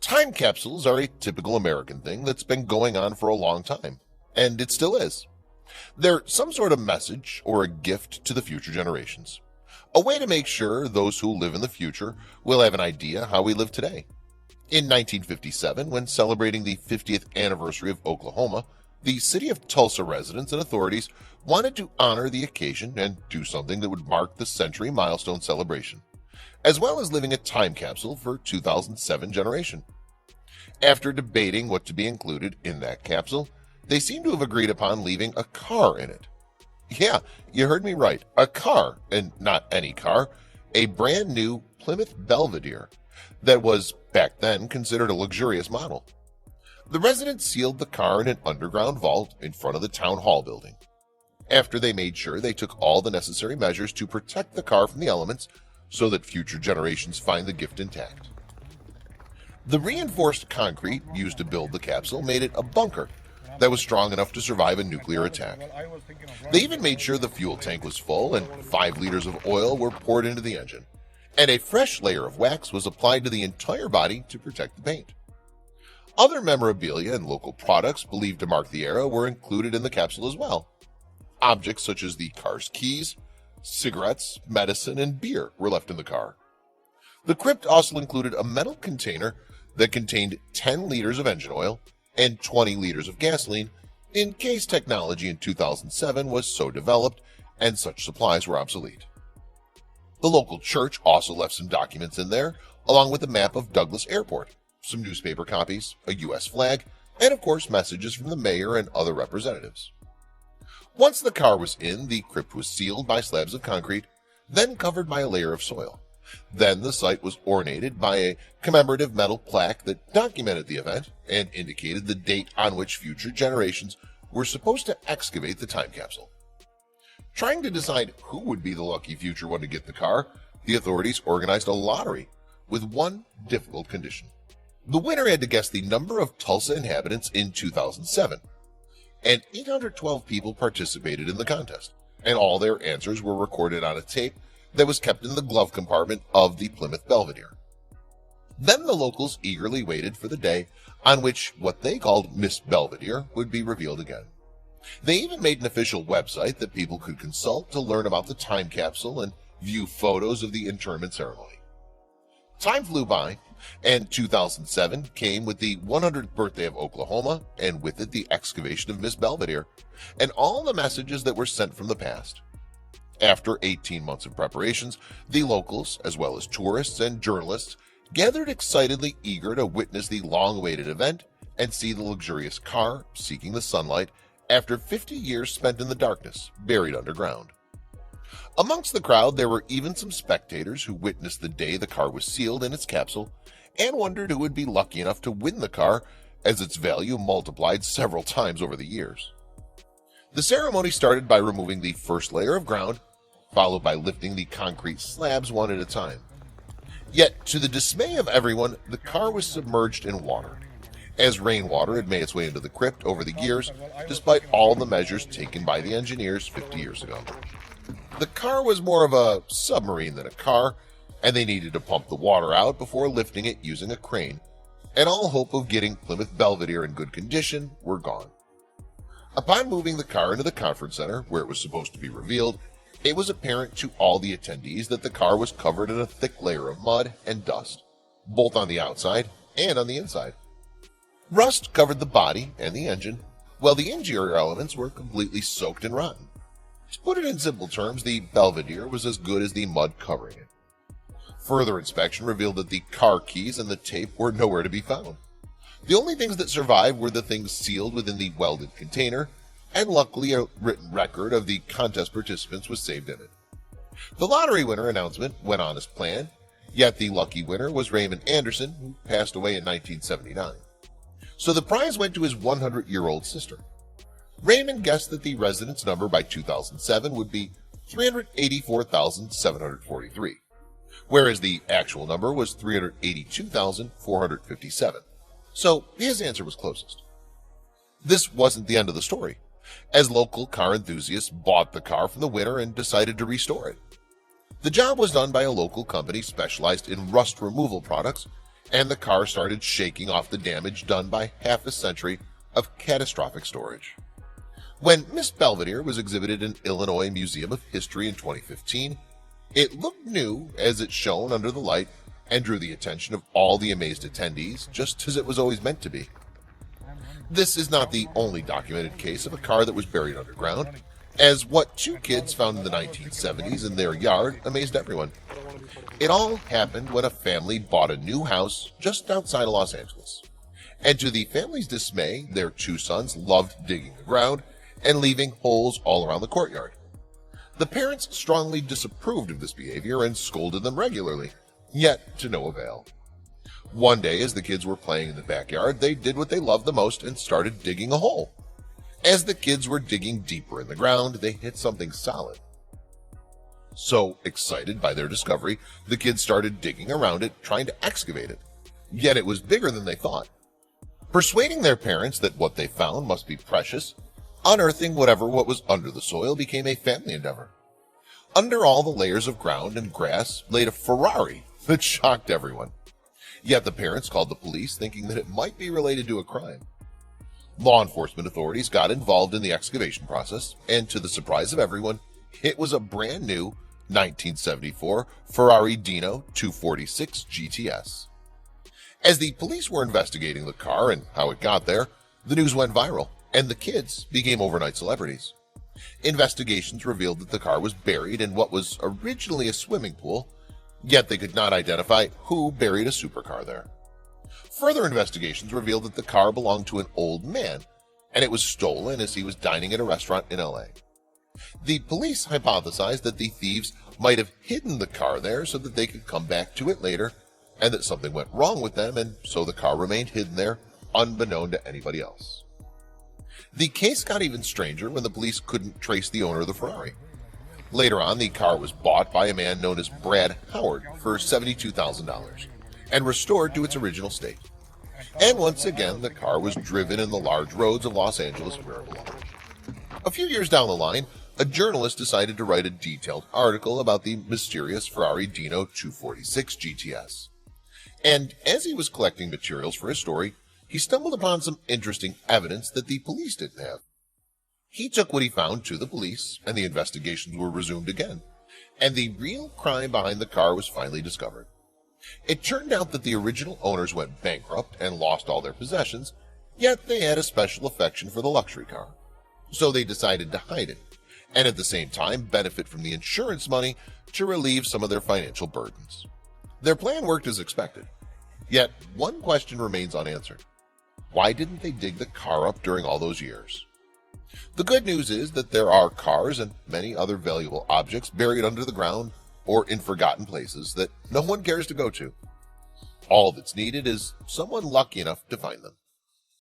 Time capsules are a typical American thing that's been going on for a long time, and it still is. They're some sort of message or a gift to the future generations. A way to make sure those who live in the future will have an idea how we live today. In 1957, when celebrating the 50th anniversary of Oklahoma, the city of Tulsa residents and authorities wanted to honor the occasion and do something that would mark the century milestone celebration, as well as living a time capsule for 2007 generation. After debating what to be included in that capsule, they seem to have agreed upon leaving a car in it. Yeah, you heard me right, a car, and not any car, a brand new Plymouth Belvedere that was, back then, considered a luxurious model. The residents sealed the car in an underground vault in front of the town hall building. After they made sure they took all the necessary measures to protect the car from the elements so that future generations find the gift intact. The reinforced concrete used to build the capsule made it a bunker that was strong enough to survive a nuclear attack. They even made sure the fuel tank was full and 5 liters of oil were poured into the engine, and a fresh layer of wax was applied to the entire body to protect the paint. Other memorabilia and local products believed to mark the era were included in the capsule as well. Objects such as the car's keys, cigarettes, medicine, and beer were left in the car. The crypt also included a metal container that contained 10 liters of engine oil and 20 liters of gasoline in case technology in 2007 was so developed and such supplies were obsolete. The local church also left some documents in there, along with a map of Douglas Airport, some newspaper copies, a U.S. flag, and of course messages from the mayor and other representatives. Once the car was in, the crypt was sealed by slabs of concrete, then covered by a layer of soil. Then the site was ornated by a commemorative metal plaque that documented the event and indicated the date on which future generations were supposed to excavate the time capsule. Trying to decide who would be the lucky future one to get the car, the authorities organized a lottery with one difficult condition. The winner had to guess the number of Tulsa inhabitants in 2007, and 812 people participated in the contest, and all their answers were recorded on a tape that was kept in the glove compartment of the Plymouth Belvedere. Then the locals eagerly waited for the day on which what they called Miss Belvedere would be revealed again. They even made an official website that people could consult to learn about the time capsule and view photos of the interment ceremony. Time flew by, and 2007 came with the 100th birthday of Oklahoma, and with it the excavation of Miss Belvedere, and all the messages that were sent from the past. After 18 months of preparations, the locals, as well as tourists and journalists, gathered excitedly eager to witness the long-awaited event and see the luxurious car seeking the sunlight after 50 years spent in the darkness, buried underground. Amongst the crowd, there were even some spectators who witnessed the day the car was sealed in its capsule and wondered who would be lucky enough to win the car, as its value multiplied several times over the years. The ceremony started by removing the first layer of ground, followed by lifting the concrete slabs one at a time. Yet, to the dismay of everyone, the car was submerged in water, as rainwater had made its way into the crypt over the years, despite all the measures taken by the engineers 50 years ago. The car was more of a submarine than a car, and they needed to pump the water out before lifting it using a crane, and all hope of getting Plymouth Belvedere in good condition were gone. Upon moving the car into the conference center, where it was supposed to be revealed, it was apparent to all the attendees that the car was covered in a thick layer of mud and dust, both on the outside and on the inside. Rust covered the body and the engine, while the interior elements were completely soaked and rotten. To put it in simple terms, the Belvedere was as good as the mud covering it. Further inspection revealed that the car keys and the tape were nowhere to be found. The only things that survived were the things sealed within the welded container, and luckily a written record of the contest participants was saved in it. The lottery winner announcement went on as planned, yet the lucky winner was Raymond Anderson, who passed away in 1979. So the prize went to his 100-year-old sister. Raymond guessed that the residence number by 2007 would be 384,743, whereas the actual number was 382,457. So his answer was closest. This wasn't the end of the story, as local car enthusiasts bought the car from the winner and decided to restore it. The job was done by a local company specialized in rust removal products, and the car started shaking off the damage done by half a century of catastrophic storage. When Miss Belvedere was exhibited in Illinois Museum of History in 2015, it looked new as it shone under the light and drew the attention of all the amazed attendees, just as it was always meant to be. This is not the only documented case of a car that was buried underground, as what two kids found in the 1970s in their yard amazed everyone. It all happened when a family bought a new house just outside of Los Angeles. And to the family's dismay, their two sons loved digging the ground and leaving holes all around the courtyard. The parents strongly disapproved of this behavior and scolded them regularly, yet to no avail. One day, as the kids were playing in the backyard, they did what they loved the most and started digging a hole. As the kids were digging deeper in the ground, they hit something solid. So, excited by their discovery, the kids started digging around it, trying to excavate it. Yet it was bigger than they thought. Persuading their parents that what they found must be precious, unearthing what was under the soil became a family endeavor. Under all the layers of ground and grass laid a Ferrari that shocked everyone. Yet the parents called the police, thinking that it might be related to a crime. Law enforcement authorities got involved in the excavation process, and to the surprise of everyone, it was a brand new 1974 Ferrari Dino 246 GTS. As the police were investigating the car and how it got there, the news went viral, and the kids became overnight celebrities. Investigations revealed that the car was buried in what was originally a swimming pool, yet they could not identify who buried a supercar there. Further investigations revealed that the car belonged to an old man, and it was stolen as he was dining at a restaurant in LA. The police hypothesized that the thieves might have hidden the car there so that they could come back to it later, and that something went wrong with them, and so the car remained hidden there, unbeknown to anybody else. The case got even stranger when the police couldn't trace the owner of the Ferrari. Later on, the car was bought by a man known as Brad Howard for $72,000 and restored to its original state. And once again, the car was driven in the large roads of Los Angeles where it belonged. A few years down the line, a journalist decided to write a detailed article about the mysterious Ferrari Dino 246 GTS. And as he was collecting materials for his story, he stumbled upon some interesting evidence that the police didn't have. He took what he found to the police, and the investigations were resumed again, and the real crime behind the car was finally discovered. It turned out that the original owners went bankrupt and lost all their possessions, yet they had a special affection for the luxury car. So they decided to hide it, and at the same time benefit from the insurance money to relieve some of their financial burdens. Their plan worked as expected, yet one question remains unanswered. Why didn't they dig the car up during all those years? The good news is that there are cars and many other valuable objects buried under the ground or in forgotten places that no one cares to go to. All that's needed is someone lucky enough to find them.